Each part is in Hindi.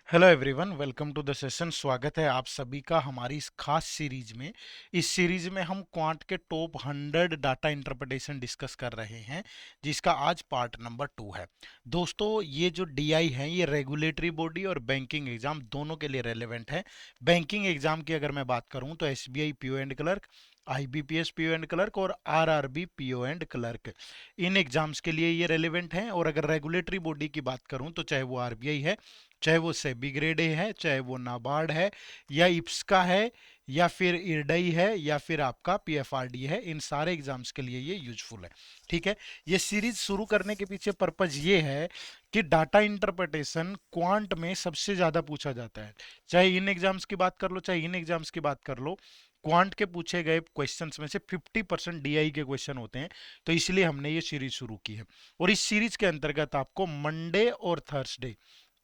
Hello everyone, welcome to the session. स्वागत है आप सभी का हमारी इस खास सीरीज में। इस सीरीज में हम क्वांट के टॉप 100 डाटा इंटरप्रिटेशन डिस्कस कर रहे हैं, जिसका आज पार्ट नंबर 2 है। दोस्तों, ये जो डीआई है ये रेगुलेटरी बॉडी और बैंकिंग एग्जाम दोनों के लिए रेलेवेंट है। बैंकिंग एग्जाम की अगर मैं बात करूं तो SBI PO and clerk, IBPS PO and clerk और आरआरबी पीओ एंड क्लर्क, इन एग्जाम्स के लिए ये रेलेवेंट हैं। और अगर रेगुलेटरी बॉडी की बात करूं तो चाहे वो आरबीआई है, चाहे वो सेबी ग्रेड ए है, चाहे वो नाबार्ड है या इप्सका है या फिर इरडई है या फिर आपका पीएफआरडी है, इन सारे एग्जाम्स के लिए ये यूजफुल है। ठीक है। ये सीरीज शुरू करने के पीछे पर्पज ये है कि डाटा इंटरप्रिटेशन क्वांट में सबसे ज्यादा पूछा जाता है। चाहे इन एग्जाम्स की बात कर लो, चाहे इन एग्जाम्स की बात कर लो, क्वांट के पूछे गए क्वेश्चंस में से 50% डीआई के क्वेश्चन होते हैं। तो इसलिए हमने ये सीरीज शुरू की है। और इस सीरीज के अंतर्गत आपको मंडे और थर्सडे,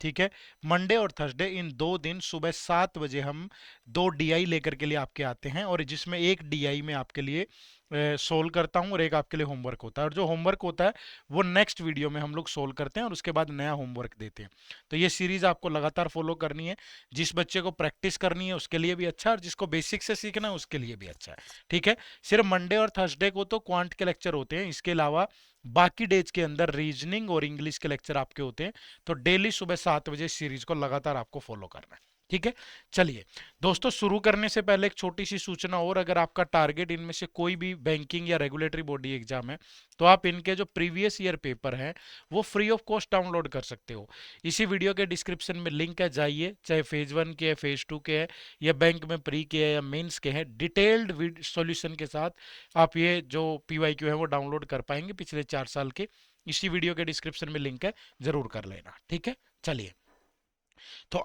ठीक है, मंडे और थर्सडे इन 2 दिन सुबह 7 बजे हम 2 डीआई लेकर के लिए आपके आते हैं, और जिसमें एक डीआई में आपके लिए सोल्व करता हूं और एक आपके लिए होमवर्क होता है। और जो होमवर्क होता है वो नेक्स्ट वीडियो में हम लोग सोल्व करते हैं और उसके बाद नया होमवर्क देते हैं। तो ये सीरीज आपको लगातार फॉलो करनी है। जिस बच्चे को प्रैक्टिस करनी है उसके लिए भी अच्छा है, और जिसको बेसिक से सीखना है उसके लिए भी अच्छा है। ठीक है। सिर्फ मंडे और थर्सडे को तो क्वांट के लेक्चर होते हैं, इसके अलावा बाकी डेज के अंदर रीजनिंग और इंग्लिश के लेक्चर आपके होते हैं। तो डेली सुबह 7 बजे सीरीज को लगातार आपको फॉलो करना है। ठीक है। चलिए दोस्तों, शुरू करने से पहले एक छोटी सी सूचना और, अगर आपका टारगेट इनमें से कोई भी बैंकिंग या रेगुलेटरी बॉडी एग्जाम है तो आप इनके जो प्रीवियस ईयर पेपर हैं वो फ्री ऑफ कॉस्ट डाउनलोड कर सकते हो। इसी वीडियो के डिस्क्रिप्शन में लिंक है, जाइए। चाहे फेज 1 के है, फेज 2 के है, या बैंक में प्री के है या मेंस के हैं, डिटेल्ड सॉल्यूशन के साथ आप ये जो पीवाईक्यू है वो डाउनलोड कर पाएंगे पिछले 4 साल के। इसी वीडियो के डिस्क्रिप्शन में लिंक है, जरूर कर लेना। ठीक है। चलिए, तो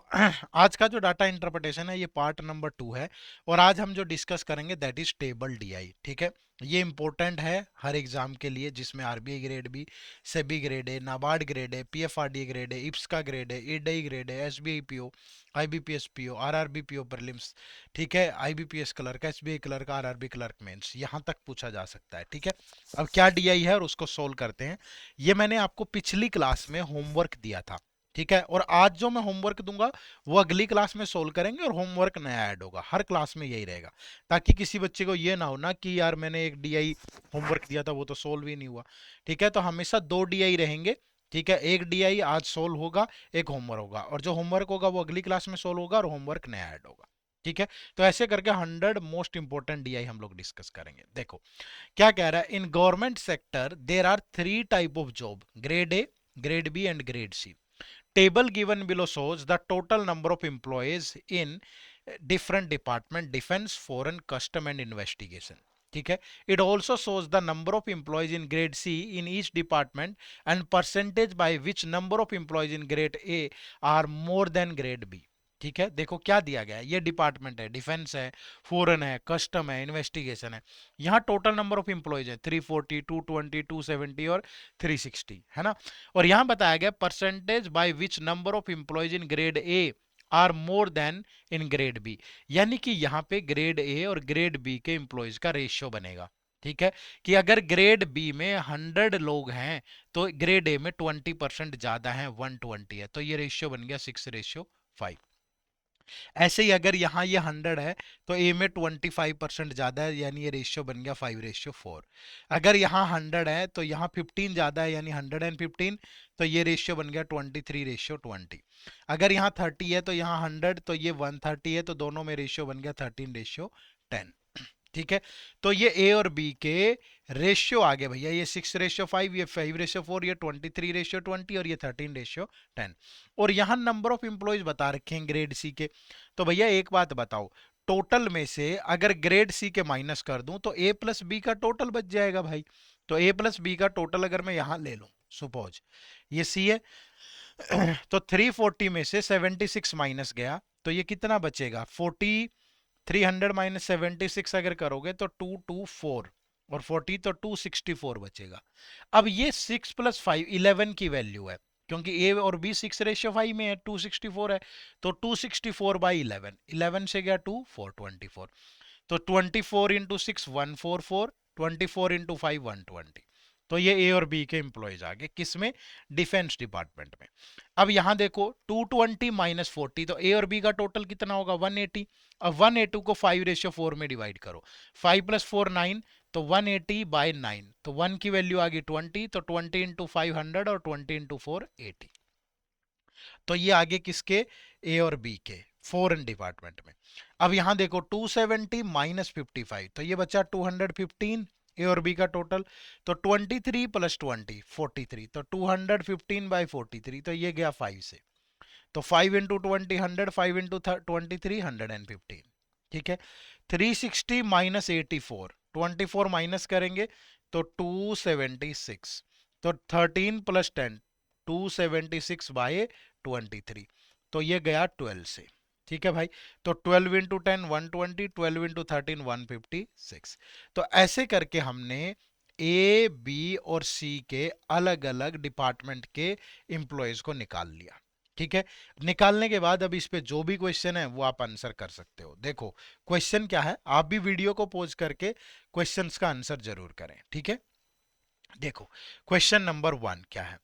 आज का जो डाटा इंटरप्रिटेशन है ये पार्ट नंबर 2 है, और आज हम जो डिस्कस करेंगे दैट इज टेबल डीआई। ठीक है। ये इंपॉर्टेंट है हर एग्जाम के लिए, जिसमें RBI grade B, SEBI grade है, नाबार्ड ग्रेड है, पीएफआरडी ग्रेड है, इप्स का ग्रेड है, ईडई ग्रेड है, SBI PO, IBPS PO, RRB PO prelims, ठीक है, IBPS clerk, SBI clerk, RRB clerk mains, यहां तक पूछा जा सकता है। ठीक है। अब क्या डीआई है और उसको सोल्व करते हैं। ये मैंने आपको पिछली क्लास में होमवर्क दिया था। ठीक है। और आज जो मैं होमवर्क दूंगा वो अगली क्लास में सोल्व करेंगे, और होमवर्क नया ऐड होगा। हर क्लास में यही रहेगा, ताकि किसी बच्चे को ये ना हो ना कि यार मैंने एक डीआई होमवर्क दिया था वो तो सोल्व ही नहीं हुआ। ठीक है। तो हमेशा 2 डीआई रहेंगे। ठीक है। एक डीआई आज सोल्व होगा, एक होमवर्क होगा, और जो होमवर्क होगा वो अगली क्लास में सोल्व होगा और होमवर्क नया ऐड होगा। ठीक है। तो ऐसे करके 100 मोस्ट इंपोर्टेंट डीआई हम लोग डिस्कस करेंगे। देखो क्या कह रहा है। In government sector there are 3 type of job: grade A, grade B and grade C. Table given below shows the total number of employees in different department: defense, foreign, custom and investigation. ठीक है। It also shows the number of employees in grade C in each department and percentage by which number of employees in grade A are more than grade B. ठीक है। देखो क्या दिया गया है, ये डिपार्टमेंट है, डिफेंस है, फॉरेन है, कस्टम है, इन्वेस्टिगेशन है। यहाँ टोटल नंबर ऑफ इंप्लॉयज है 340, 220, 270 और 360, है ना। और यहां बताया गया percentage by which number of employees in grade A are more than in grade B, यानी कि यहाँ पे ग्रेड ए और ग्रेड बी के इंप्लॉयज का रेशियो बनेगा। ठीक है। कि अगर ग्रेड बी में 100 लोग हैं तो ग्रेड ए में 20% ज्यादा है, 120 है, तो ये रेशियो बन गया 6:5। ऐसे ही अगर यहाँ ये 100 है तो ए में 25% ज्यादा है, यानी ये रेशियो बन गया 5:4। अगर यहाँ 100 है तो यहाँ 15 ज्यादा है, यानी 115, तो ये रेशियो बन गया 23:20। अगर यहाँ 30 है तो यहाँ 100, तो ये 130 है, तो दोनों में रेशियो बन गया 13:10। ठीक है। तो ये ए और बी के रेशियो आ गए भैया, ये 6:5, ये 5:4, ये 23:20, और ये 13:10। और यहां नंबर ऑफ इंप्लॉयज बता रखे हैं ग्रेड सी के। तो भैया एक बात बताओ, टोटल में से अगर ग्रेड सी के माइनस कर दूं तो ए प्लस बी का टोटल बच जाएगा भाई। तो ए प्लस बी का टोटल अगर मैं यहां ले लूं, सपोज ये सी है, तो 340 में से 76 माइनस गया तो ये कितना बचेगा, 300 माइनस 76 अगर करोगे तो 224, और 40 तो 264 बचेगा। अब ये 6 + 5 11 की वैल्यू है, क्योंकि ए और बी 6:5 में है, 264 है, तो 264/11, 11 से गया 2, 424, तो 24 × 6 144, 24 × 5 120, तो ये ए और बी के एम्प्लॉयज आ गए, किसमें, डिफेंस डिपार्टमेंट में। अब यहां देखो 220 माइनस 40, तो ए और बी का टोटल कितना होगा 180। अब 180 को 5:4 में डिवाइड करो, 5 + 4 9, तो 180/9, तो 1 की वैल्यू आ गई 20, तो 20 इंटू 500 और 20 इंटू 4 80। तो ये आगे किसके, ए और बी के, फॉरेन डिपार्टमेंट में। अब यहां देखो 270 माइनस 55, तो ये बचा 215, ए और बी का टोटल। तो 23 + 20 43, तो 215/43, तो ये गया 5 से। तो 5 इंटू 20 100, 5 इंटू 23 115। ठीक है। 360 माइनस 84, 24 माइनस करेंगे तो 276, तो 13 + 10 276/23, तो ये गया 12 से। ठीक है भाई। तो 12 इंटू 10 120, 12 इंटू 13 156। तो ऐसे करके हमने ए बी और सी के अलग अलग डिपार्टमेंट के एम्प्लॉयज को निकाल लिया। ठीक है। निकालने के बाद अब इस पे जो भी क्वेश्चन है वो आप आंसर कर सकते हो। देखो क्वेश्चन क्या है, आप भी वीडियो को पॉज करके क्वेश्चंस का आंसर जरूर करें। ठीक है। देखो क्वेश्चन नंबर 1 क्या है,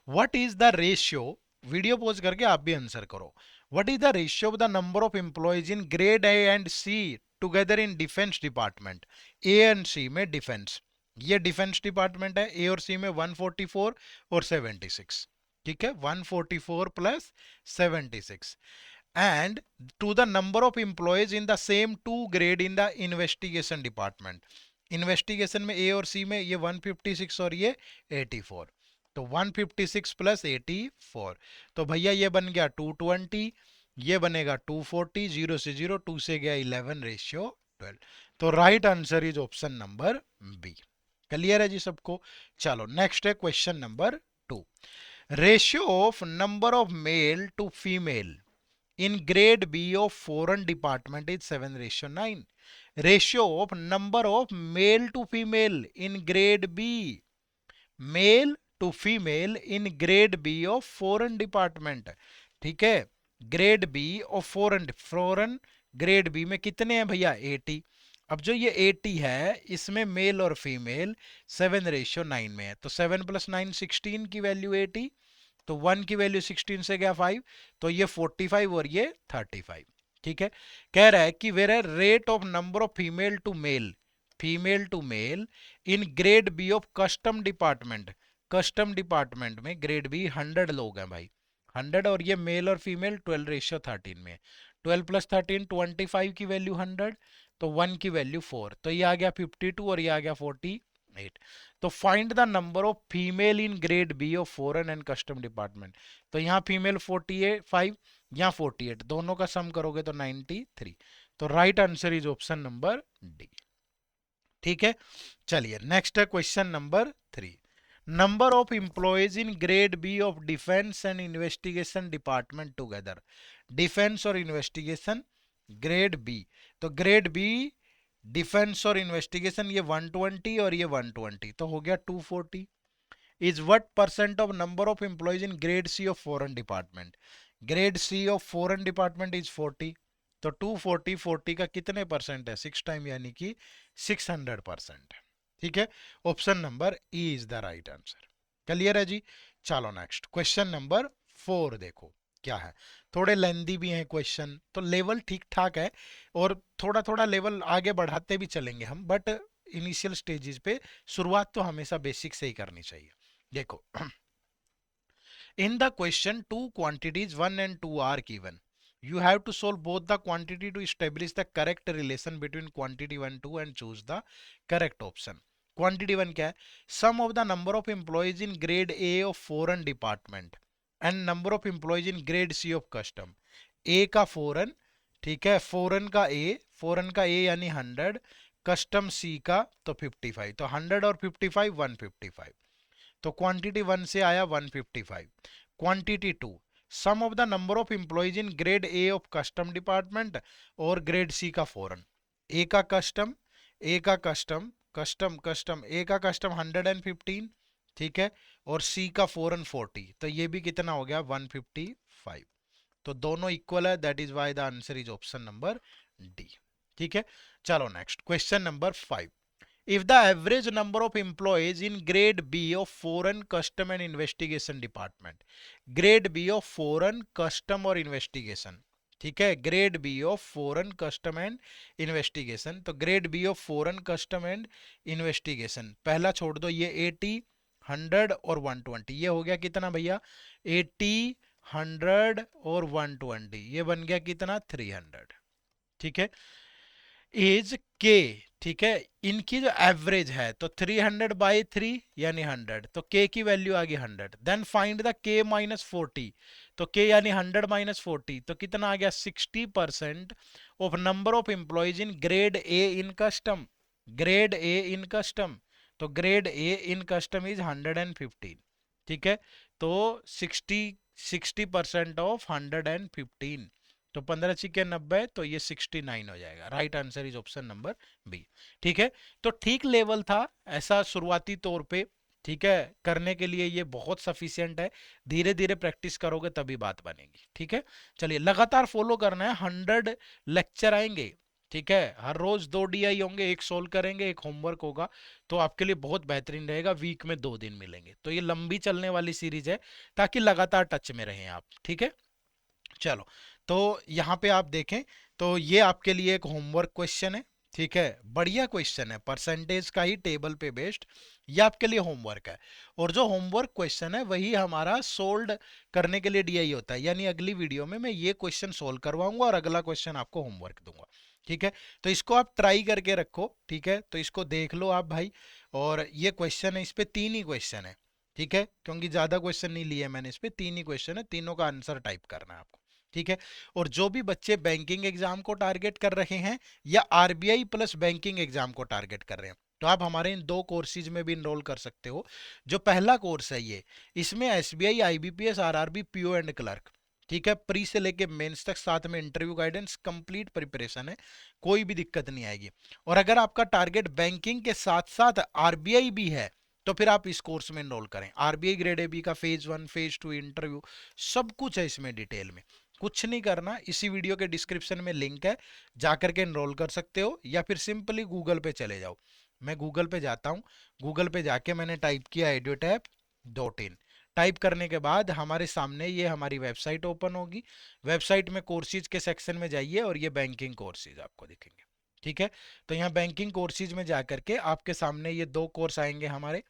what is the ratio, video pause करके आप भी आंसर करो। What is the ratio of the number of employees in grade A and C together in defence department. A and C में डिफेंस, ये डिफेंस डिपार्टमेंट है, ए और सी में 144 और 76। ठीक है, 144 plus 76, and to the number of employees in the same two grade in the investigation department। Investigation में ए और सी में ये 156 और ये 84, तो 156 प्लस 84, तो भैया ये बन गया 220, ये बनेगा 240, 0 से 0, 2 से गया 11:12। तो right answer is option number B. Clear है जी सबको। चलो नेक्स्ट है question number 2। Ratio of number of male to female in grade B of foreign department is 7:9। Ratio of number of male to female in grade B, male to female in grade B of foreign department। ठीक है, ग्रेड बी और फॉरेन ग्रेड बी में कितने हैं भैया 80। अब जो ये 80 है इसमें मेल और फीमेल 7:9 में है, तो 7 + 9 16 की वैल्यू 80, तो 1 की वैल्यू 16 से गया 5, तो ये 45 और ये 35। ठीक है। कह रहा है कि where rate of number of female to male in grade B of custom department. Custom department में ग्रेड बी 100 लोग हैं भाई, 100, और ये मेल और फीमेल 12:13 में। 12 + 13 25 की वैल्यू 100, तो 1 की वैल्यू 4, तो ये आ गया 52 और ये आ गया 48। तो find the number of female in grade B of foreign and custom department. तो यहाँ फीमेल 45, यहाँ 48, दोनों का सम करोगे तो 93। तो right answer is option number D. ठीक है। चलिए नेक्स्ट है question number 3। Number of employees in grade B of defence and investigation department together. Defence और इन्वेस्टिगेशन ग्रेड बी, तो ग्रेड बी डिफेंस और इन्वेस्टिगेशन ये 120 और ये 120, तो हो गया 240। Is what percent of number of employees in grade C of foreign department. Grade C of foreign department is 40, तो 240 40 का कितने परसेंट है 6 टाइम, यानी कि 600%। ठीक है। Option number E is the right answer. Clear है जी। चलो नेक्स्ट क्वेश्चन नंबर 4 देखो क्या है। थोड़े लेंदी भी हैं क्वेश्चन, तो लेवल ठीक ठाक है, और थोड़ा थोड़ा लेवल आगे बढ़ाते भी चलेंगे हम, बट इनिशियल स्टेजेस पे शुरुआत तो हमेशा बेसिक से ही करनी चाहिए। देखो in the question two quantities 1 and 2 are given, you have to solve both the quantity to establish the correct relation between quantity 1 2 and choose the correct option। quantity 1 क्या है, sum of the number of employees in grade A of foreign department and number of employees in grade C of custom। A का foreign, ठीक है, foreign का A यानी 100, कस्टम C का तो 55, तो 100 और 55 155, तो क्वांटिटी 1 से आया 155। Quantity 2, sum of the number of employees in grade A of custom department और ग्रेड सी का फॉरेन। ए का कस्टम, ए का कस्टम कस्टम कस्टम ए का कस्टम 115, ठीक है, और सी का फॉरेन 40, तो ये भी कितना हो गया 155। तो दोनों इक्वल है, that is why the answer is option number D. ठीक है। चलो next question number 5। if the average number of employees in grade B of foreign custom and investigation department, grade B of foreign custom और investigation, ठीक है, grade B of foreign custom and investigation, तो grade B of foreign custom and investigation पहला छोड़ दो, ये 80 100 और 120, ये हो गया कितना भैया 80 100 और 120, ये बन गया कितना 300, ठीक है, इज के, ठीक है, इनकी जो एवरेज है तो 300/3 यानी 100, तो के की वैल्यू आ गई 100, देन फाइंड द के -40, तो के यानी 100 - 40, तो कितना आ गया 60% of number of employees in grade A in custom, grade A in custom, तो grade A in custom is 115, ठीक है, तो 60% ऑफ 115, तो 15 छिके 90, तो ये 69 हो जाएगा, right answer is option number B, ठीक है, तो ठीक लेवल था ऐसा शुरुआती तौर पे, ठीक है, करने के लिए ये बहुत सफिशियंट है, धीरे धीरे प्रैक्टिस करोगे तभी बात बनेगी, ठीक है, चलिए लगातार फॉलो करना है, 100 लेक्चर आएंगे, ठीक है, हर रोज 2 DI होंगे, एक सोल्व करेंगे, एक होमवर्क होगा, तो आपके लिए बहुत बेहतरीन रहेगा, वीक में 2 दिन मिलेंगे, तो ये लंबी चलने वाली सीरीज है ताकि लगातार टच में रहें आप, ठीक है, चलो, तो यहाँ पे आप देखें तो ये आपके लिए एक होमवर्क क्वेश्चन है, ठीक है, बढ़िया क्वेश्चन है, परसेंटेज का ही टेबल पे बेस्ड, ये आपके लिए होमवर्क है, और जो होमवर्क क्वेश्चन है वही हमारा सोल्व करने के लिए DI होता है, यानी अगली वीडियो में मैं ये क्वेश्चन सोल्व करवाऊंगा और अगला क्वेश्चन आपको होमवर्क दूंगा, ठीक है, तो इसको आप ट्राई करके रखो, ठीक है, तो इसको देख लो आप भाई, और ये क्वेश्चन है, इस पे 3 ही क्वेश्चन है, ठीक है, क्योंकि ज्यादा क्वेश्चन नहीं लिए मैंने, इस पे 3 ही क्वेश्चन है, तीनों का आंसर टाइप करना है आपको, ठीक है, और जो भी बच्चे बैंकिंग एग्जाम को टारगेट कर रहे हैं या RBI प्लस बैंकिंग एग्जाम को टारगेट कर रहे हैं, तो आप हमारे इन 2 कोर्सेज में भी इनरोल कर सकते हो। जो पहला कोर्स है ये, इसमें SBI IBPS RRB PO and clerk, ठीक है, प्री से लेके मेंस तक, साथ में इंटरव्यू गाइडेंस, कंप्लीट प्रिपरेशन है, कोई भी दिक्कत नहीं आएगी, और अगर आपका टारगेट बैंकिंग के साथ साथ RBI भी है तो फिर आप इस कोर्स में इनरोल करें, RBI ग्रेड AB का फेज 1 फेज 2 इंटरव्यू सब कुछ है इसमें डिटेल में, कुछ नहीं करना, इसी वीडियो के डिस्क्रिप्शन में लिंक है, जाकर के एनरोल कर सकते हो, या फिर सिंपली गूगल पे चले जाओ, मैं गूगल पे जाता हूँ, गूगल पे जाके मैंने टाइप किया edutap.in, टाइप करने के बाद हमारे सामने ये हमारी वेबसाइट ओपन होगी, वेबसाइट में कोर्सेज के सेक्शन में जाइए और ये बैंकिंग कोर्सेज आपको दिखेंगे, ठीक है, तो यहाँ बैंकिंग कोर्सेज में जाकर के आपके सामने ये 2 कोर्स आएंगे हमारे,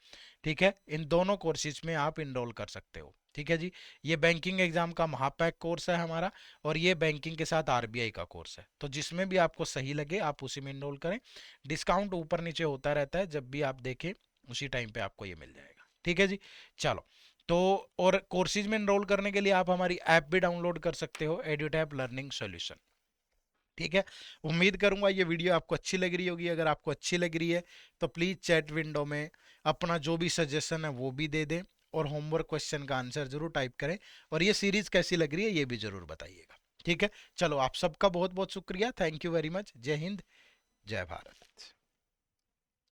ठीक है, इन दोनों कोर्सेज में आप इनरोल कर सकते हो, ठीक है जी, ये बैंकिंग एग्जाम का महापैक कोर्स है हमारा, और ये बैंकिंग के साथ RBI का कोर्स है, तो जिसमें भी आपको सही लगे आप उसी में इनरोल करें, डिस्काउंट ऊपर नीचे होता रहता है, जब भी आप देखें उसी टाइम पे आपको ये मिल जाएगा, ठीक है जी, चलो, तो और कोर्सेज में इनरोल करने के लिए आप हमारी ऐप भी डाउनलोड कर सकते हो, एड्यूटैप लर्निंग सॉल्यूशन, ठीक है, उम्मीद करूंगा ये वीडियो आपको अच्छी लग रही होगी, अगर आपको अच्छी लग रही है तो प्लीज चैट विंडो में अपना जो भी सजेशन है वो भी दे दें, और होमवर्क क्वेश्चन का आंसर जरूर टाइप करें, और ये सीरीज कैसी लग रही है ये भी जरूर बताइएगा, ठीक है, चलो, आप सबका बहुत बहुत शुक्रिया, थैंक यू वेरी मच, जय हिंद, जय भारत।